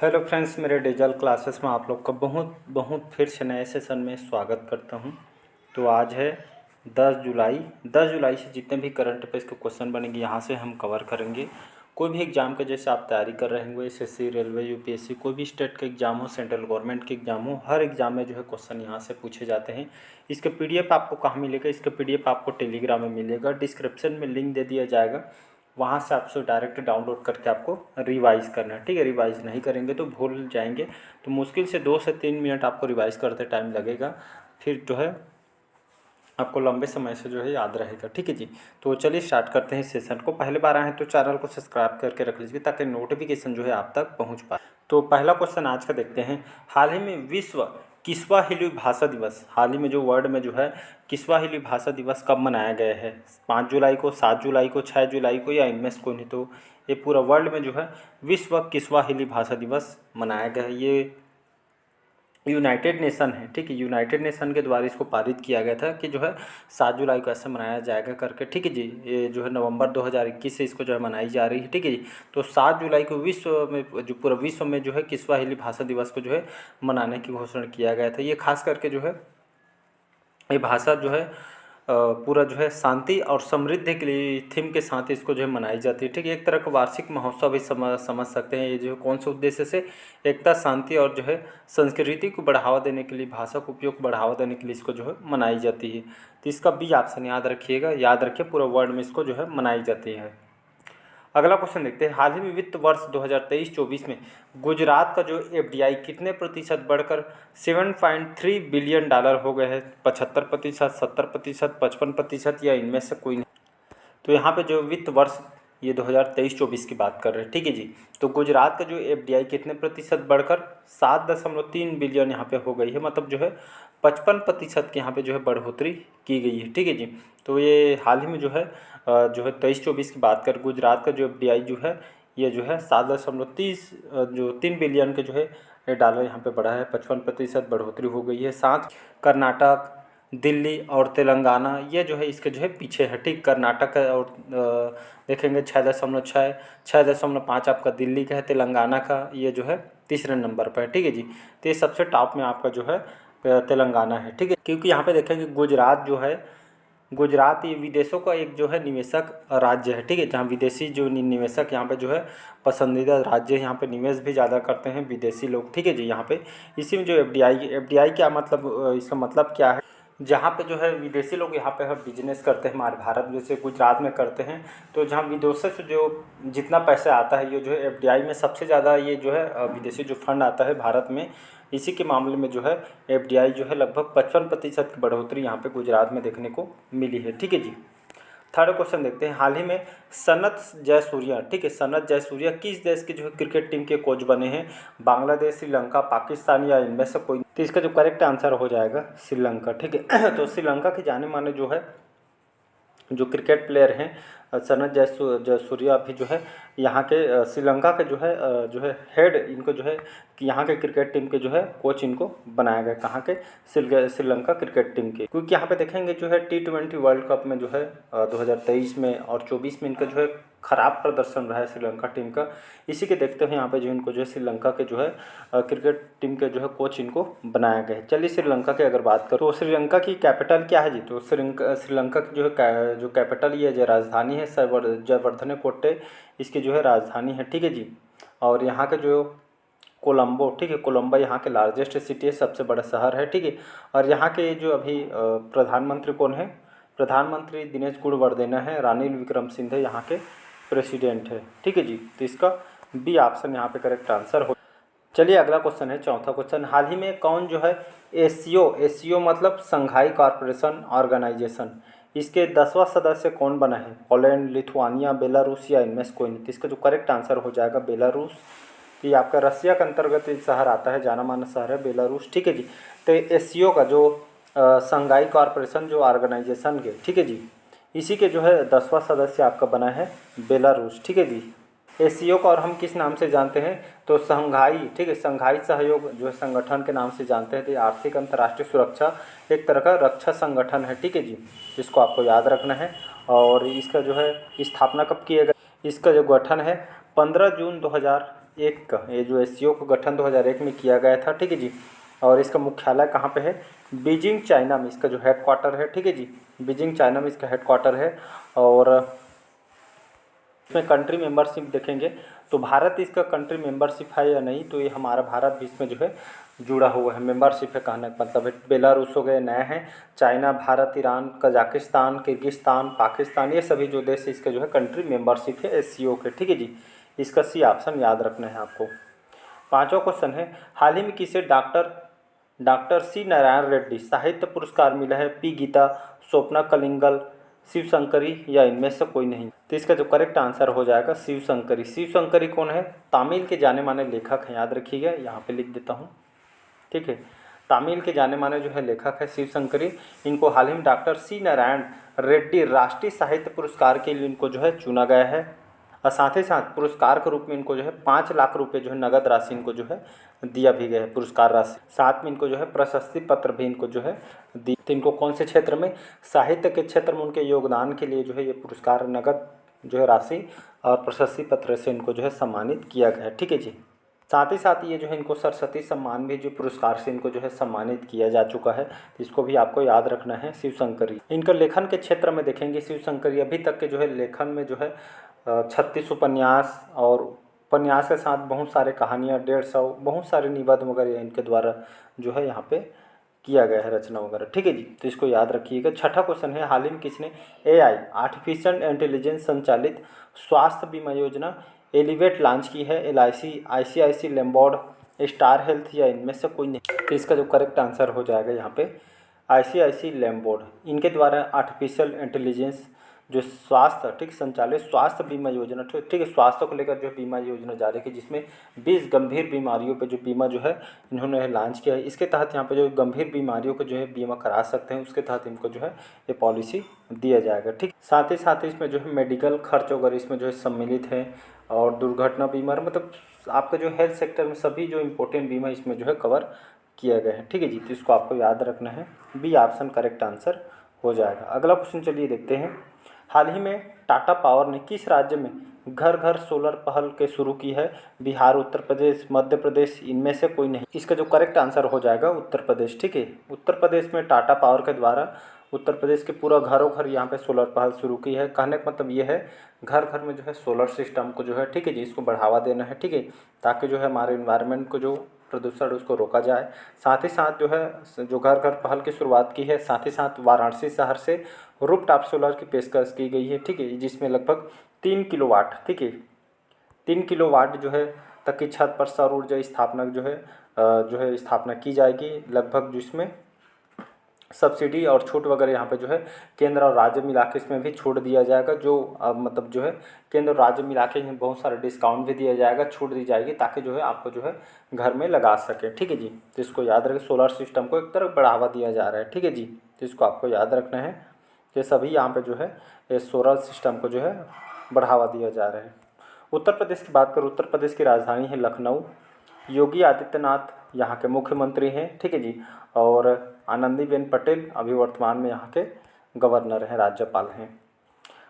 Hello friends, मेरे digital classes में आप लोग का बहुत बहुत फिर से नए सेशन में स्वागत करता हूं। तो आज है 10 जुलाई से जितने भी करंट अफेयर्स के क्वेश्चन बनेंगे यहाँ से हम कवर करेंगे। कोई भी एग्ज़ाम के जैसे आप तैयारी कर रहे होंगे, एसएससी, रेलवे, यूपीएससी, कोई भी स्टेट का एग्ज़ाम हो, सेंट्रल गवर्नमेंट के एग्ज़ाम हो, हर एग्ज़ाम में जो है क्वेश्चन यहाँ से पूछे जाते हैं। इसके पीडीएफ आपको कहाँ मिलेगा? इसका पीडीएफ आपको टेलीग्राम में मिलेगा, डिस्क्रिप्शन में लिंक दे दिया जाएगा। वहाँ से आपसे डायरेक्ट डाउनलोड करके आपको रिवाइज़ करना है। ठीक है, रिवाइज़ नहीं करेंगे तो भूल जाएंगे। तो मुश्किल से 2 से 3 मिनट आपको रिवाइज़ करते टाइम लगेगा, फिर जो है आपको लंबे समय से जो है याद रहेगा। ठीक है जी। तो चलिए स्टार्ट करते हैं इस सेशन को। पहले बार आए हैं तो चैनल को सब्सक्राइब करके रख लीजिए ताकि नोटिफिकेशन जो है आप तक पहुँच पाए। तो पहला क्वेश्चन आज का देखते हैं। हाल ही में विश्व किस्वाहिली भाषा दिवस, हाल ही में जो वर्ल्ड में जो है किस्वाहिली भाषा दिवस कब मनाया गया है? 5 जुलाई को, 7 जुलाई को, 6 जुलाई को, या इनमें से कोई नहीं। तो ये पूरा वर्ल्ड में जो है विश्व किस्वाहिली भाषा दिवस मनाया गया है। ये यूनाइटेड नेशन है। ठीक है, यूनाइटेड नेशन के द्वारा इसको पारित किया गया था कि जो है 7 जुलाई को ऐसे मनाया जाएगा करके। ठीक है जी। ये जो है नवंबर 2021 से इसको जो है मनाई जा रही है। ठीक है जी। तो 7 जुलाई को विश्व में, जो पूरा विश्व में जो है किस्वाहिली भाषा दिवस को जो है मनाने की घोषणा किया गया था। ये खास करके जो है ये भाषा जो है पूरा जो है शांति और समृद्धि के लिए थीम के साथ इसको जो है मनाई जाती है। ठीक है, एक तरह का वार्षिक महोत्सव भी समझ सकते हैं। ये जो है कौन से उद्देश्य से? एकता, शांति और जो है संस्कृति को बढ़ावा देने के लिए, भाषा को उपयोग को बढ़ावा देने के लिए इसको जो है मनाई जाती है। तो इसका बी ऑप्शन याद रखिएगा, याद रखिए, पूरा वर्ल्ड में इसको जो है मनाई जाती है। अगला क्वेश्चन देखते हैं। हाल ही में वित्त वर्ष 2023-24 में गुजरात का जो एफडीआई कितने प्रतिशत बढ़कर 7.3 बिलियन डॉलर हो गए हैं? 75%, 70%, 55%, या इनमें से कोई नहीं। तो यहाँ पे जो वित्त वर्ष ये 2023-24 की बात कर रहे हैं। ठीक है जी। तो गुजरात का जो एफडीआई कितने प्रतिशत बढ़कर 7.3 बिलियन यहाँ पे हो गई है, मतलब जो है 55% की यहाँ पे जो है बढ़ोतरी की गई है। ठीक है जी। तो ये हाल ही में जो है 23-24 की बात कर, गुजरात का जो एफडीआई जो है ये जो है 7.30 जो 3 बिलियन के जो है ये डॉलर यहाँ पे बढ़ा है, 55% बढ़ोतरी हो गई है। साथ कर्नाटक, दिल्ली और तेलंगाना ये जो है इसके जो है पीछे है। ठीक, कर्नाटक और देखेंगे 6.6, 6.5 आपका दिल्ली का है, तेलंगाना का ये जो है तीसरे नंबर पर है। ठीक है जी। तो ये सबसे टॉप में आपका जो है तेलंगाना है। ठीक है, क्योंकि यहाँ पे देखेंगे गुजरात जो है, गुजरात ये विदेशों का एक जो है निवेशक राज्य है। ठीक है, जहाँ विदेशी जो निवेशक यहाँ पे जो है पसंदीदा राज्य है, यहाँ पे निवेश भी ज़्यादा करते हैं विदेशी लोग। ठीक है जी। यहाँ पे इसी में जो एफडीआई क्या मतलब, इसका मतलब क्या है? जहाँ पे जो है विदेशी लोग यहाँ पे बिजनेस करते हैं, हमारे भारत जैसे गुजरात में करते हैं, तो जहाँ विदेशों से जो जितना पैसा आता है ये जो है एफडीआई में सबसे ज़्यादा ये जो है विदेशी जो फंड आता है भारत में, इसी के मामले में जो है एफडीआई जो है लगभग 55% की बढ़ोतरी यहाँ पे गुजरात में देखने को मिली है। ठीक है जी। थर्ड क्वेश्चन देखते हैं। हाल ही में सनत जयसूर्या, ठीक है, सनत जयसूर्या किस देश के जो है क्रिकेट टीम के कोच बने हैं? बांग्लादेश, श्रीलंका, पाकिस्तान, या इनमें से कोई? तो इसका जो करेक्ट आंसर हो जाएगा श्रीलंका। ठीक है। तो श्रीलंका के जाने माने जो है जो क्रिकेट प्लेयर हैं सनत जयसूर्या भी जो है यहाँ के श्रीलंका के जो है हेड, इनको जो है कि यहाँ के क्रिकेट टीम के जो है कोच इनको बनाया गया। कहाँ के? श्रीलंका क्रिकेट टीम के। क्योंकि यहाँ पे देखेंगे जो है T20 वर्ल्ड कप में जो है 2023 में और 24 में इनका जो है खराब प्रदर्शन रहा है श्रीलंका टीम का। इसी के देखते हुए यहाँ पे जो इनको जो है श्रीलंका के जो है क्रिकेट टीम के जो है कोच इनको बनाया गया है। चलिए श्रीलंका की अगर बात करो तो श्रीलंका की कैपिटल क्या है जी? तो श्रीलंका की जो है जो कैपिटल ये जो राजधानी है जयवर्धने कोट्टे इसकी जो है राजधानी है। ठीक है जी। और यहाँ के जो कोलंबो, ठीक है, कोलंबो यहाँ के लार्जेस्ट सिटी है, सबसे बड़ा शहर है। ठीक है। और यहाँ के जो अभी प्रधानमंत्री कौन है? प्रधानमंत्री दिनेश गुणवर्धेना है, रानिल विक्रमसिंघे यहाँ के प्रेसिडेंट है। ठीक है जी। तो इसका बी ऑप्शन यहाँ पे करेक्ट आंसर हो। चलिए अगला क्वेश्चन है, चौथा क्वेश्चन। हाल ही में कौन जो है एसीओ मतलब संघाई कॉरपोरेशन ऑर्गेनाइजेशन, इसके 10वां सदस्य कौन बना है? पोलैंड, लिथुआनिया, बेलारूस, या इनमें से कोई नहीं। तो इसका जो करेक्ट आंसर हो जाएगा बेलारूस। ये आपका रसिया के अंतर्गत एक शहर आता है, जाना माना शहर है बेलारूस। ठीक है जी। तो एसीओ का जो संघाई कॉरपोरेशन जो ऑर्गेनाइजेशन के, ठीक है जी, इसी के जो है 10वां सदस्य आपका बना है बेलारूस। ठीक है जी। एसीओ को और हम किस नाम से जानते हैं? तो संघाई, ठीक है, संघाई सहयोग जो है संगठन के नाम से जानते हैं। तो आर्थिक अंतर्राष्ट्रीय सुरक्षा एक तरह का रक्षा संगठन है। ठीक है जी, इसको आपको याद रखना है। और इसका जो है स्थापना कब किया गया? इसका जो गठन है 15 जून 2001 का, ये जो एससीओ का गठन 2001 में किया गया था, ठीक है जी। और इसका मुख्यालय कहाँ पे है? बीजिंग चाइना में इसका जो हेडक्वार्टर है, ठीक है जी। बीजिंग चाइना में इसका हेडक्वार्टर है। और इसमें कंट्री मेंबरशिप देखेंगे तो भारत इसका कंट्री मेंबरशिप है या नहीं, तो ये हमारा भारत भी इसमें जो है जुड़ा हुआ है, मेंबरशिप है कहने का मतलब है। बेलारूस हो गए नए हैं, China, Bharat, Iran, Kazakhstan, Kyrgyzstan, Pakistan, ये सभी जो देश इसके जो है कंट्री मेंबरशिप है एससीओ के, ठीक है जी। इसका सी ऑप्शन याद रखना है आपको। पांचवा क्वेश्चन है, हाल ही में किसे डॉक्टर सी नारायण रेड्डी साहित्य पुरस्कार मिला है? पी गीता, स्वप्ना कलिंगल, शिव शंकरी या इनमें से कोई नहीं? तो इसका जो करेक्ट आंसर हो जाएगा शिव शंकरी। शिव शंकरी कौन है? तमिल के जाने माने लेखक हैं, याद रखिएगा, यहाँ पे लिख देता हूँ, ठीक है। तमिल के जाने माने जो है लेखक है शिव शंकरी। इनको हाल ही में डॉक्टर सी नारायण रेड्डी राष्ट्रीय साहित्य पुरस्कार के लिए इनको जो है चुना गया है। और साथ ही साथ पुरस्कार के रूप में इनको जो है 5 लाख रुपए जो है नगद राशि इनको जो है दिया भी गया है, पुरस्कार राशि। साथ में इनको जो है प्रशस्ति पत्र भी इनको जो है दी। तो इनको कौन से क्षेत्र में? साहित्य के क्षेत्र में उनके योगदान के लिए जो है ये पुरस्कार, नगद जो है राशि और प्रशस्ति पत्र से इनको जो है सम्मानित किया गया है, ठीक है जी। साथ ही साथ ये जो है इनको सरस्वती सम्मान भी जो पुरस्कार से इनको जो है सम्मानित किया जा चुका है, इसको भी आपको याद रखना है। शिव शंकरी इनका लेखन के क्षेत्र में देखेंगे, शिव शंकरी अभी तक के जो है लेखन में जो है 36 उपन्यास और उपन्यास के साथ बहुत सारे कहानियाँ, 150 बहुत सारे निबंध वगैरह इनके द्वारा जो है यहाँ पे किया गया है, रचना वगैरह, ठीक है जी। तो इसको याद रखिएगा। छठा क्वेश्चन है, हाल ही में किसने एआई आर्टिफिशियल इंटेलिजेंस संचालित स्वास्थ्य बीमा योजना एलिवेट लॉन्च की है? एलआईसी, आईसीआईसी, लैम्बॉर्ड, स्टार हेल्थ या इनमें से कोई नहीं? तो इसका जो करेक्ट आंसर हो जाएगा यहाँ पे आईसीआईसी लैम्बॉर्ड। इनके द्वारा आर्टिफिशियल इंटेलिजेंस जो स्वास्थ्य, ठीक, संचालित स्वास्थ्य बीमा योजना, ठीक है, स्वास्थ्य को लेकर जो बीमा योजना जारी की, जिसमें 20 गंभीर बीमारियों पे जो बीमा जो है इन्होंने लॉन्च किया है। इसके तहत यहाँ पे जो गंभीर बीमारियों को जो है बीमा करा सकते हैं, उसके तहत इनको जो है ये पॉलिसी दिया जाएगा, ठीक। साथ ही इसमें जो है मेडिकल खर्च वगैरह इसमें जो है सम्मिलित है, और दुर्घटना बीमा, मतलब आपका जो हेल्थ सेक्टर में सभी जो इम्पोर्टेंट बीमा इसमें जो है कवर किया गया है, ठीक है जी। तो इसको आपको याद रखना है, बी ऑप्शन करेक्ट आंसर हो जाएगा। अगला क्वेश्चन चलिए देखते हैं, हाल ही में टाटा पावर ने किस राज्य में घर घर सोलर पहल के शुरू की है? बिहार, उत्तर प्रदेश, मध्य प्रदेश, इनमें से कोई नहीं? इसका जो करेक्ट आंसर हो जाएगा उत्तर प्रदेश, ठीक है। उत्तर प्रदेश में टाटा पावर के द्वारा उत्तर प्रदेश के पूरा घरों घर यहाँ पे सोलर पहल शुरू की है। कहने का मतलब ये है घर घर में जो है सोलर सिस्टम को जो है, ठीक है जी, इसको बढ़ावा देना है, ठीक है, ताकि जो है हमारे इन्वायरमेंट को जो प्रदूषण उसको रोका जाए। साथ ही साथ जो है जो घर घर पहल की शुरुआत की है, साथ ही साथ वाराणसी शहर से रूफटॉप सोलर की पेशकश की गई है, ठीक है, जिसमें लगभग 3 किलोवाट, ठीक है, 3 किलोवाट जो है तक की छत पर सौर ऊर्जा स्थापना जो है स्थापना की जाएगी, लगभग जिसमें सब्सिडी और छूट वगैरह यहाँ पे जो है केंद्र और राज्य मिला के इसमें भी छूट दिया जाएगा। जो मतलब जो है केंद्र और राज्य मिला के बहुत सारे डिस्काउंट भी दिया जाएगा, छूट दी जाएगी, ताकि जो है आपको जो है घर में लगा सके, ठीक है जी। तो इसको याद रखें, सोलर सिस्टम को एक तरफ बढ़ावा दिया जा रहा है, ठीक है जी। तो इसको आपको याद रखना है कि सभी यहाँ पे जो है ये सोलर सिस्टम को जो है बढ़ावा दिया जा रहा है। उत्तर प्रदेश की बात करूँ, उत्तर प्रदेश की राजधानी है लखनऊ। योगी आदित्यनाथ यहाँ के मुख्यमंत्री हैं, ठीक है जी। और आनंदीबेन पटेल अभी वर्तमान में यहाँ के गवर्नर हैं, राज्यपाल हैं।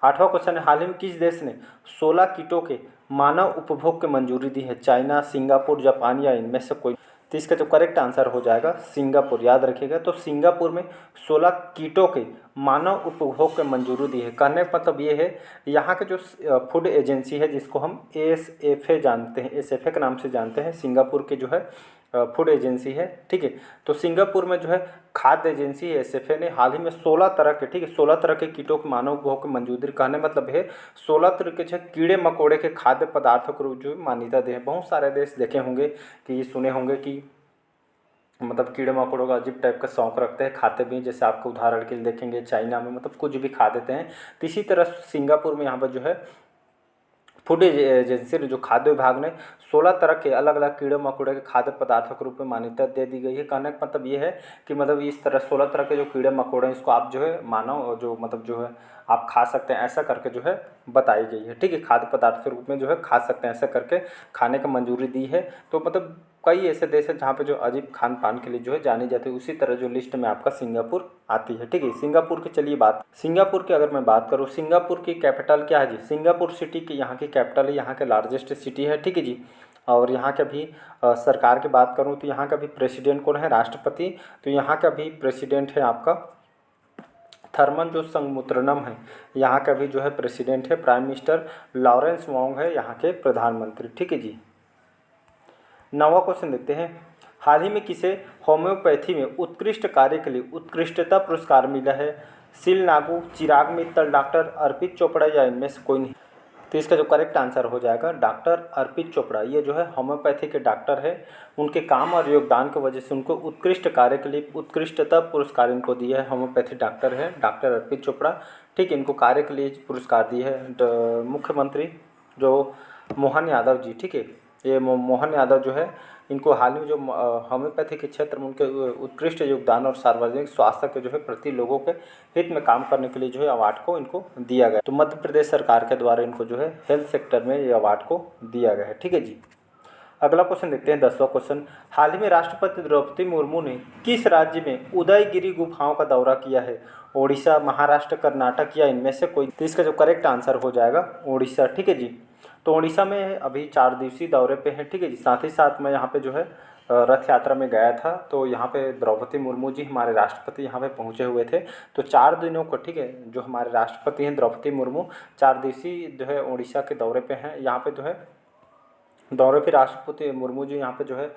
आठवां क्वेश्चन है, हाल ही में किस देश ने 16 कीटों के मानव उपभोग की मंजूरी दी है? चाइना, सिंगापुर, जापान या इनमें से कोई? तो इसका जो करेक्ट आंसर हो जाएगा सिंगापुर, याद रखिएगा। तो सिंगापुर में 16 कीटों के मानव उपभोग की मंजूरी दी है। कहने का मतलब ये है, यहाँ के जो फूड एजेंसी है, जिसको हम एसएफए जानते हैं, एसएफए के नाम से जानते हैं, सिंगापुर के जो है फूड एजेंसी है, ठीक है। तो सिंगापुर में जो है खाद्य एजेंसी एसएफए ने हाल ही में 16 तरह के, ठीक है, 16 तरह के कीटों के मानव उपभोग की मंजूरी, कहने मतलब है 16 तरह के जो कीड़े मकोड़े के खाद्य पदार्थों को जो मान्यता दे। बहुत सारे देश देखे होंगे कि ये सुने होंगे कि मतलब कीड़े मकोड़ों का अजीब टाइप का शौक रखते हैं, खाते भी, जैसे आपको उदाहरण के लिए देखेंगे चाइना में मतलब कुछ भी खा देते हैं। तो इसी तरह सिंगापुर में यहाँ पर जो है फूड एजेंसी जो खाद्य विभाग ने 16 तरह के अलग अलग कीड़े मकोड़े के खाद्य पदार्थों के रूप में मान्यता दे दी गई है। कहने का मतलब ये है कि मतलब इस तरह 16 तरह के जो कीड़े मकोड़े हैं, इसको आप जो है मानव जो मतलब जो है आप खा सकते हैं, ऐसा करके जो है बताई गई है, ठीक है। खाद्य पदार्थ के रूप में जो है खा सकते हैं, ऐसा करके खाने का मंजूरी दी है। तो मतलब कई ऐसे देश हैं जहाँ पे जो अजीब खान पान के लिए जो है जानी जाती है। उसी तरह जो लिस्ट में आपका सिंगापुर आती है, ठीक है। सिंगापुर की चलिए बात, सिंगापुर की अगर मैं बात करूँ, सिंगापुर की कैपिटल क्या है जी? सिंगापुर सिटी की यहाँ की कैपिटल है, यहाँ के लार्जेस्ट सिटी है, ठीक है जी। और यहाँ के अभी सरकार की बात करूँ तो यहाँ का भी प्रेसिडेंट कौन है, राष्ट्रपति। तो यहाँ का भी प्रेसिडेंट है आपका थर्मन जो संगमुत्रनम है, यहाँ का भी जो है प्रेसिडेंट है। प्राइम मिनिस्टर लॉरेंस वोंग है यहाँ के प्रधानमंत्री। ठीक है जी। 9वां क्वेश्चन देखते हैं। हाल ही में किसे होम्योपैथी में उत्कृष्ट कार्य के लिए उत्कृष्टता पुरस्कार मिला है? सील नागू, चिराग मित्तल, डॉक्टर अर्पित चोपड़ा या इनमें से कोई नहीं? तो इसका जो करेक्ट आंसर हो जाएगा डॉक्टर अर्पित चोपड़ा। ये जो है होम्योपैथी के डॉक्टर है। उनके काम और योगदान की वजह से उनको उत्कृष्ट कार्य के लिए उत्कृष्टता पुरस्कार इनको दिया है। होम्योपैथी डॉक्टर है डॉक्टर अर्पित चोपड़ा। ठीक है, इनको कार्य के लिए पुरस्कार दिए है मुख्यमंत्री जो मोहन यादव जी। ठीक है, ये मोहन यादव जो है इनको हाल में जो होम्योपैथी के क्षेत्र में उनके उत्कृष्ट योगदान और सार्वजनिक स्वास्थ्य के जो है प्रति लोगों के हित में काम करने के लिए जो है अवार्ड को इनको दिया गया। तो मध्य प्रदेश सरकार के द्वारा इनको जो है हेल्थ सेक्टर में ये अवार्ड को दिया गया है। ठीक है जी। अगला क्वेश्चन देखते हैं 10वां क्वेश्चन। हाल ही में राष्ट्रपति द्रौपदी मुर्मू ने किस राज्य में उदयगिरी गुफाओं का दौरा किया है? ओडिशा, महाराष्ट्र, कर्नाटक या इनमें से कोई? तो इसका जो करेक्ट आंसर हो जाएगा ओडिशा। ठीक है जी। तो ओडिशा में अभी 4 दिवसीय दौरे पे हैं। ठीक है जी। साथ ही साथ मैं यहाँ पे जो है रथ यात्रा में गया था, तो यहाँ पे द्रौपदी मुर्मू जी हमारे राष्ट्रपति यहाँ पे पहुँचे हुए थे। तो 4 दिनों को, ठीक है, जो हमारे राष्ट्रपति हैं द्रौपदी मुर्मू 4 दिवसीय जो है उड़ीसा के दौरे पे हैं। यहाँ पे जो है दौरे पे राष्ट्रपति मुर्मू जी यहाँ पे जो है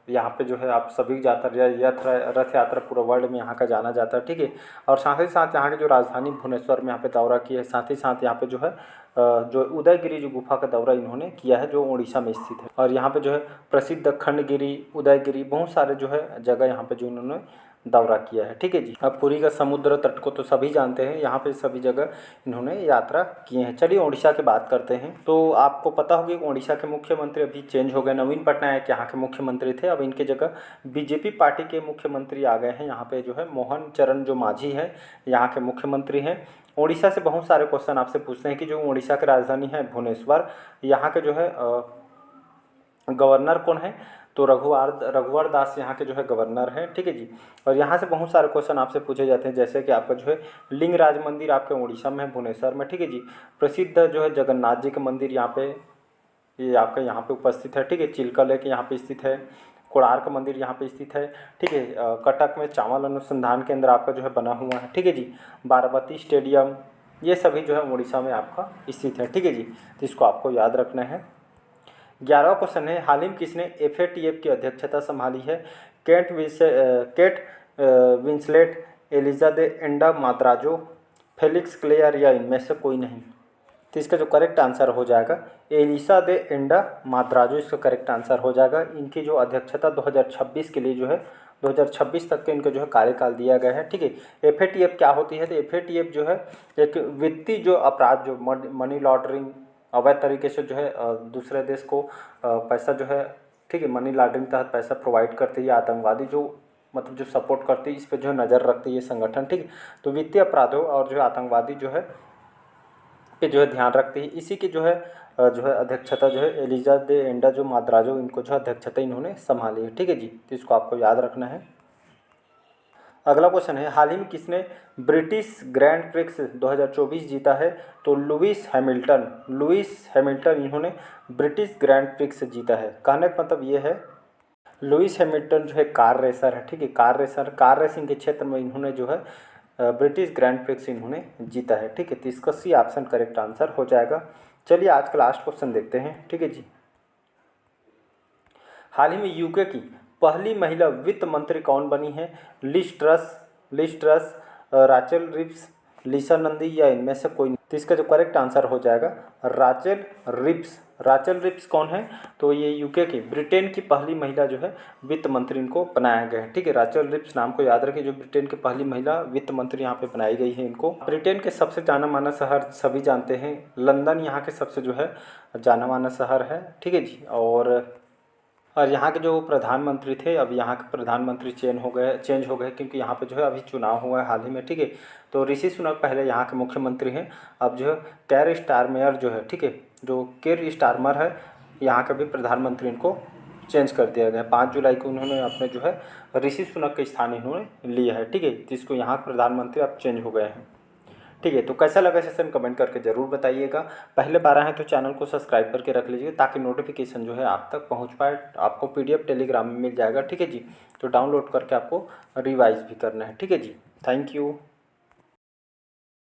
यहाँ पे जो है आप सभी जाता रथ यात्रा पूरा वर्ल्ड में यहाँ का जाना जाता है। ठीक है, और साथ ही साथ यहाँ की जो राजधानी भुवनेश्वर में यहाँ पे दौरा किया है। साथ ही साथ यहाँ पे जो है जो उदयगिरी जो गुफा का दौरा इन्होंने किया है जो उड़ीसा में स्थित है। और यहाँ पे जो है प्रसिद्ध खंडगिरी, उदयगिरी, बहुत सारे जो है जगह यहाँ पे जो इन्होंने दौरा किया है। ठीक है जी। अब पुरी का समुद्र तट को तो सभी जानते हैं, यहाँ पे सभी जगह इन्होंने यात्रा किए हैं। चलिए उड़ीसा की बात करते हैं। तो आपको पता होगा कि उड़ीसा के मुख्यमंत्री अभी चेंज हो गए। नवीन पटनायक यहाँ के मुख्यमंत्री थे, अब इनकी जगह बीजेपी पार्टी के मुख्यमंत्री आ गए हैं। यहाँ पे जो है मोहन चरण जो मांझी है यहाँ के मुख्यमंत्री हैं। उड़ीसा से बहुत सारे क्वेश्चन आपसे पूछते हैं कि जो उड़ीसा की राजधानी है भुवनेश्वर, यहाँ के जो है गवर्नर कौन है? तो रघुवर दास यहाँ के जो है गवर्नर हैं। ठीक है जी। और यहाँ से बहुत सारे क्वेश्चन आपसे पूछे जाते हैं, जैसे कि आपका जो है लिंगराज मंदिर आपके उड़ीसा में है, भुवनेश्वर में। ठीक है जी। प्रसिद्ध जो है जगन्नाथ जी का मंदिर यहाँ पे ये आपका यहाँ पे उपस्थित है। ठीक है, चिल्का लेक यहाँ पे स्थित है। कोणार्क मंदिर यहाँ पे स्थित है। ठीक है, कटक में चावल अनुसंधान केंद्र आपका जो है बना हुआ है। ठीक है जी। बाराबती स्टेडियम, ये सभी जो है उड़ीसा में आपका स्थित है। ठीक है जी। तो इसको आपको याद रखना है। 11वां क्वेश्चन है, हाल ही में किसने FATF की अध्यक्षता संभाली है? केट विंसलेट, एलिजा दे एंडा माद्राजो, फेलिक्स क्लेयर या इनमें से कोई नहीं? तो इसका जो करेक्ट आंसर हो जाएगा एलिसा दे एंडा माद्राजो, इसका करेक्ट आंसर हो जाएगा। इनकी जो अध्यक्षता 2026 के लिए जो है 2026 तक के इनको जो है कार्यकाल दिया गया है। ठीक है, FATF क्या होती है? तो FATF जो है एक वित्तीय जो अपराध जो मनी लॉन्ड्रिंग, अवैध तरीके से जो है दूसरे देश को पैसा जो है, ठीक है, मनी लॉन्ड्रिंग तहत पैसा प्रोवाइड करती है, आतंकवादी जो मतलब जो सपोर्ट करती है, इस पर जो है नज़र रखती है ये संगठन। ठीक है, तो वित्तीय अपराधों और जो आतंकवादी जो है पे जो है ध्यान रखती है। इसी की जो है अध्यक्षता जो है एलिजा दे एंडा जो माद्राजो, इनको जो अध्यक्षता इन्होंने संभाली है। ठीक है जी। तो इसको आपको याद रखना है। अगला क्वेश्चन है, हाल ही में किसने ब्रिटिश ग्रैंड प्रिक्स 2024 जीता है? तो लुइस हैमिल्टन इन्होंने ब्रिटिश ग्रैंड प्रिक्स जीता है। कहने का मतलब ये है लुइस हैमिल्टन जो है कार रेसर है। ठीक है, कार रेसिंग के क्षेत्र में इन्होंने जो है ब्रिटिश ग्रैंड प्रिक्स इन्होंने जीता है। ठीक है, तो इसका C ऑप्शन करेक्ट आंसर हो जाएगा। चलिए आज का लास्ट क्वेश्चन देखते हैं। ठीक है जी। हाल ही में यूके की पहली महिला वित्त मंत्री कौन बनी है? लिज ट्रस, राचेल रिप्स, लिसा नंदी या इनमें से कोई? तो इसका जो करेक्ट आंसर हो जाएगा राचेल रिप्स कौन है? तो ये यूके की, ब्रिटेन की पहली महिला जो है वित्त मंत्री इनको बनाया गया है। ठीक है, राचेल रिप्स नाम को याद रखिए, जो ब्रिटेन की पहली महिला वित्त मंत्री यहाँ पे बनाई गई है इनको। ब्रिटेन के सबसे जाना माना शहर सभी जानते हैं, लंदन यहाँ के सबसे जो है जाना माना शहर है। ठीक है जी। और यहाँ के जो प्रधानमंत्री थे, अब यहाँ के प्रधानमंत्री चेंज हो गए क्योंकि यहाँ पे जो है अभी चुनाव हुआ है हाल ही में। ठीक है, तो ऋषि सुनक पहले यहाँ के मुख्यमंत्री हैं, अब जो है केर स्टारमर जो है, ठीक है, जो केर स्टारमर है यहाँ के भी प्रधानमंत्री, इनको चेंज कर दिया गया। 5 जुलाई को उन्होंने अपने जो है ऋषि सुनक के स्थान इन्होंने लिया है। ठीक है, जिसको यहाँ के प्रधानमंत्री अब चेंज हो गए हैं। ठीक है, तो कैसा लगा सेशन कमेंट करके ज़रूर बताइएगा। पहले बार आए हैं तो चैनल को सब्सक्राइब करके रख लीजिए ताकि नोटिफिकेशन जो है आप तक पहुंच पाए। आपको PDF टेलीग्राम में मिल जाएगा, ठीक है जी। तो डाउनलोड करके आपको रिवाइज भी करना है, ठीक है जी। Thank you.